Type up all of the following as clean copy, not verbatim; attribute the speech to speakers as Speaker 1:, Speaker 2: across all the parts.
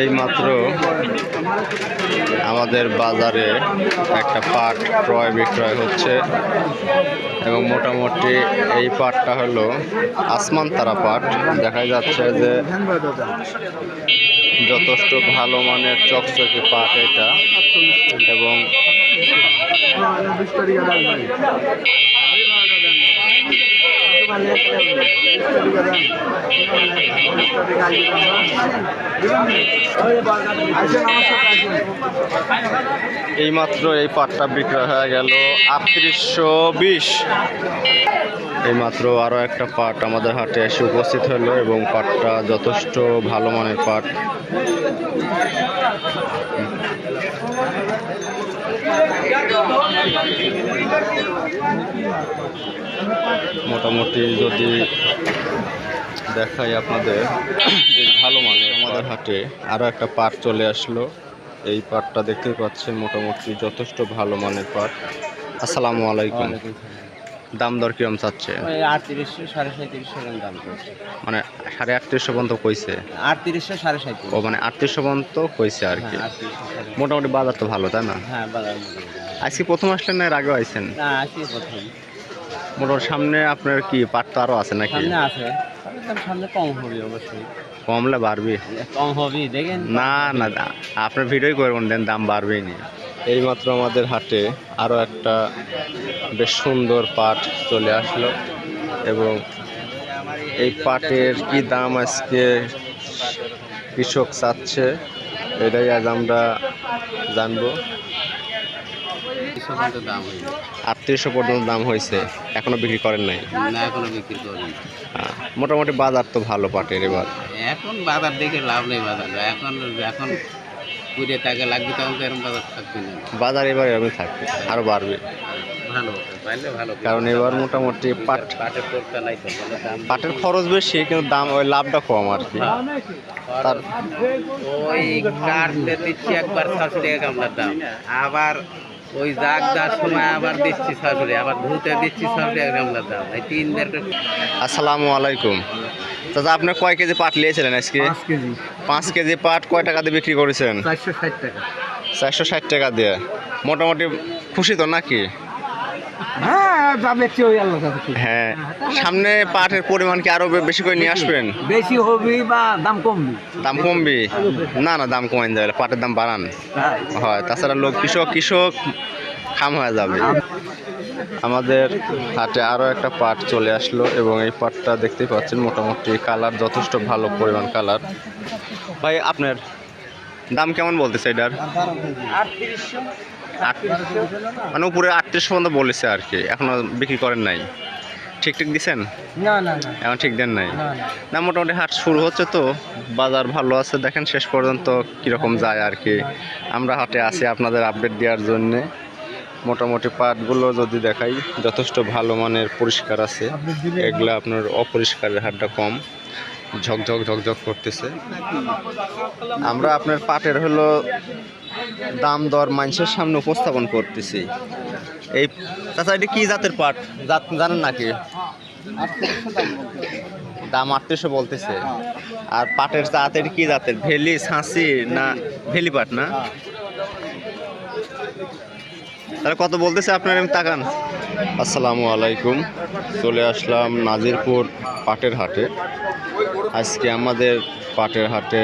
Speaker 1: এই মাত্র আমাদের বাজারে একটা পাট ক্রয় বিক্রয় হচ্ছে এবং মোটামুটি এই পাটটা হলো আসমান তারা পাট। দেখা যাচ্ছে যে যথেষ্ট ভালো মানের চকচকে পাট এটা এবং এইমাত্র এই পাটটা বিক্রয় হয়ে গেল 3820। এইমাত্র আরও একটা পাট আমাদের হাটে এসে উপস্থিত হলো এবং পাটটা যথেষ্ট ভালো মানের পাট। মোটামুটি যদি দেখাই আপনাদের বেশ ভালো মানের আমাদের হাটে আরও একটা পাট চলে আসলো। এই পাটটা দেখতে পাচ্ছেন মোটামুটি যথেষ্ট ভালো মানের পাট। আসসালামু আলাইকুম। দাম দর কিরম চাচ্ছে?
Speaker 2: 3800 3750 দাম করছে,
Speaker 1: মানে 3850 পর্যন্ত কইছে।
Speaker 2: 3800 3750।
Speaker 1: ও মানে 3800 পর্যন্ত কইছে আর কি। মোটামুটি বাজার তো ভালো, তাই না?
Speaker 2: হ্যাঁ বাজার
Speaker 1: আজকে প্রথম আসলেন না এর আগে আইছেন?
Speaker 2: না আজকে প্রথম।
Speaker 1: মোটামুটি সামনে আপনার কি পাট তো আরো আছে নাকি?
Speaker 2: সামনে আছে, সামনে কম হবে অবশ্যই।
Speaker 1: কমলে বাড়বে?
Speaker 2: কম হবে দেখেন।
Speaker 1: না না আপনার ভিডিওই করবেন, দেন দাম বাড়বেই নি। এইমাত্র আমাদের হাটে আরও একটা বেশ সুন্দর পাট চলে আসলো এবং এই পাটের কি দাম আজকে কৃষক চাচ্ছে এটাই আজ আমরা জানবো। 3800 পর্যন্ত দাম হয়েছে, এখনো বিক্রি করেন নাই?
Speaker 2: না এখনো বিক্রি করি।
Speaker 1: মোটামুটি বাজার তো ভালো পাটের এবার।
Speaker 2: এখন বাজার দেখে লাভ নেই, বাজার এখন এখন পুড়ে টাকা লাগবে তখন তো এরকম বাজার থাকবে না।
Speaker 1: বাজার এবার এরকম থাকবে, আরো বাড়বে
Speaker 2: ভালো পাইলে ভালো,
Speaker 1: কারণ এবার মোটামুটি
Speaker 2: পাটের পড়তে নাই তো
Speaker 1: পাটের খরচ বেশি কিন্তু দাম ওই লাভটা কম আর কি। তার
Speaker 2: ওই কাটতে দিচ্ছি একবার 600 টাকা কামলার দাম, আবার ওই জাগ দেওয়ার সময় আবার দিচ্ছি 600, আবার ধুতে দিচ্ছি 600 টাকা কামলার দাম, এই 3
Speaker 1: আসসালামু আলাইকুম। দাদা আপনি কয় কেজি পাট নিয়েছিলেন আজকে?
Speaker 2: 5 কেজি।
Speaker 1: 5 কেজি পাট কয় টাকা দিয়ে বিক্রি করেছেন?
Speaker 2: 460 টাকা।
Speaker 1: 460 টাকা দিয়ে। মোটামুটি খুশি তো নাকি? হ্যাঁ, সামনে পাটের পরিমাণ কি আরো বেশি করে নিয়ে আসবেন?
Speaker 2: বেশি হবে বা দাম কমবে?
Speaker 1: দাম কমবে না, না দাম কমাই যাবে, পাটের দাম বাড়ান হয়, তাছাড়া লোক কৃষক খাম হয়ে যাবে। আমাদের হাটে আরও একটা পাট চলে আসলো এবং এই পাটটা দেখতেই পাচ্ছেন মোটামুটি কালার যথেষ্ট ভালো পরিমাণ কালার। ভাই আপনার দাম কেমন বলতেছে এটার? 3800, মানে উপরে 3800 পর্যন্ত বলেছে আর কি, এখনো বিক্রি করেন নাই? ঠিক দিছেন?
Speaker 2: না না না
Speaker 1: এখন ঠিক দেন নাই না। মোটামুটি হাট শুরু হচ্ছে তো বাজার ভালো আছে, দেখেন শেষ পর্যন্ত কীরকম যায় আর কি। আমরা হাটে আছি আপনাদের আপডেট দেওয়ার জন্যে। মোটামুটি পাটগুলো যদি দেখাই যথেষ্ট ভালো মানের পরিষ্কার আছে, এগুলো আপনার অপরিষ্কারের হাটটা কম, ঝকঝক ঝকঝক করতেছে। আমরা আপনার পাটের হলো দাম দর মানুষের সামনে উপস্থাপন করতেছি। এই তাছাড়া এটি কী জাতের পাট জানেন নাকি? দাম 3800 বলতেছে। আর পাটের জাতের কি জাতের? ভেলি, ছাঁচি না ভেলি পাট না? তাহলে কত বলতেছে আপনার? এমনি তাকান। আসসালামু আলাইকুম, চলে আসলাম নাজিরপুর পাটের হাটে। আজকে আমাদের পাটের হাটে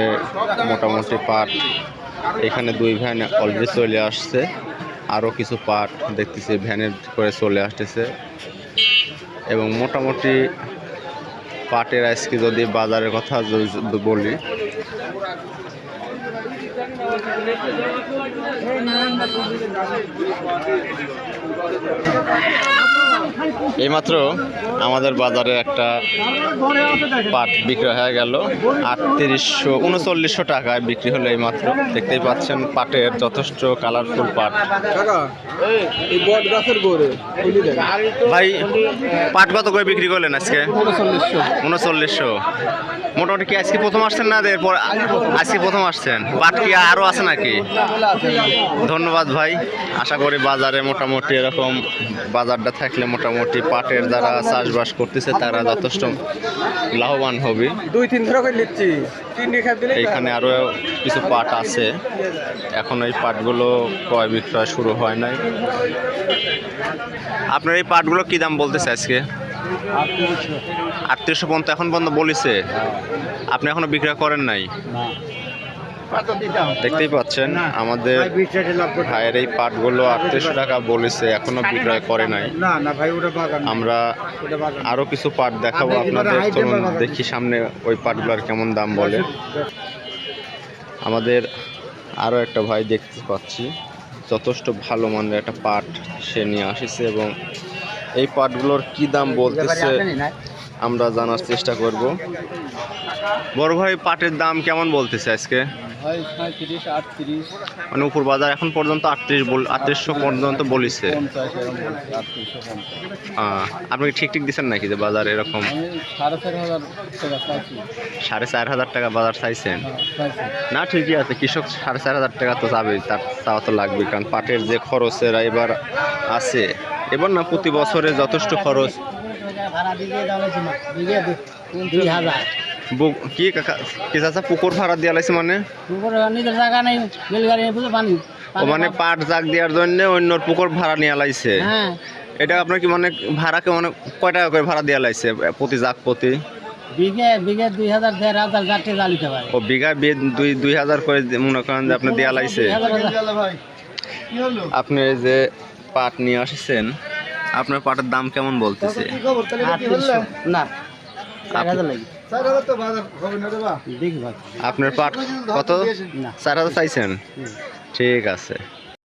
Speaker 1: মোটামুটি পাট এখানে 2 ভ্যান অলরেডি চলে আসছে, আরও কিছু পাট দেখতেছি ভ্যানে করে চলে আসতেছে এবং মোটামুটি পাটের আজকে যদি বাজারের কথা বলি এইমাত্র আমাদের বাজারে একটা পাট বিক্রি হয়ে গেল 3900 টাকায় বিক্রি হলো এইমাত্র। দেখতেই পাচ্ছেন পাটের যথেষ্ট কালারফুল পাট। ভাই পাট কত করে বিক্রি করলেন আজকে? 3900। মোটামুটি কি আজকে প্রথম আসছেন না এরপর আজকে প্রথম আসছেন? পাট কি আরো আছে নাকি? ধন্যবাদ ভাই। আশা করি বাজারে মোটামুটি এরকম বাজারটা থাকলে মোটামুটি পাটের যারা চাষবাস করতেছে তারা যথেষ্ট লাভবান হবে।
Speaker 3: 2-3 ধরে করে নিচ্ছি, 3 রেখা দিলে
Speaker 1: এইখানে আরো কিছু পাট আছে, এখন এই পাটগুলো ক্রয় বিক্রয় শুরু হয় নাই। আপনার এই পাটগুলো কি দাম বলতেছে আজকে? 3800 পর্যন্ত এখন পর্যন্ত বলেছে, আপনি এখনো বিক্রয় করেন নাই? দেখতেই পাচ্ছেন আমাদের ভাইয়ের এই পাটগুলো 3800 টাকা বলেছে, এখনো বিক্রয় করে নাই। আমরা আরো কিছু পাট দেখাবো আপনাদের, চলুন দেখি সামনে ওই পাটগুলোর কেমন দাম বলে। আমাদের আরো একটা ভাই দেখতে পাচ্ছি যথেষ্ট ভালো মানের একটা পাট সে নিয়ে আসছে, এবং এই পাটগুলোর কি দাম বলতেছে আমরা জানার চেষ্টা করব। বড় ভাই, পাটের দাম কেমন বলতেছে আজকে? মানে উপর বাজার এখন পর্যন্ত 3800 পর্যন্ত বলিছে। আপনি কি ঠিক দিচ্ছেন নাকি যে বাজার এরকম? 4500 টাকা বাজার চাইছেন? না ঠিকই আছে, কৃষক 4500 টাকা তো যাবেই, তার চাওয়া তো লাগবে, কারণ পাটের যে খরচের এবার আছে, এবার না প্রতি বছরে যথেষ্ট খরচ। কি কাকা কি চাচা পুকুর ভাড়া দিয়ে লাইছে? মানে ও মানে পাট জাগ দেওয়ার জন্য অন্য পুকুর ভাড়া নিয়ে লাইছে। এটা আপনার কি মানে ভাড়া কে মানে কয় টাকা করে ভাড়া দিয়ে লাইছে প্রতি জাগ প্রতি?
Speaker 3: বিঘে 2000 1500 যাতে জ্বালিতে পারে।
Speaker 1: ও বিঘা 2000 করে মনে করেন যে আপনি দেয়া লাইছে। আপনি এই যে পাট নিয়ে আসছেন, আপনার পাটের দাম কেমন বলতেছে?
Speaker 3: না,
Speaker 1: আপনার পাট কত? 4000 চাইছেন? ঠিক আছে।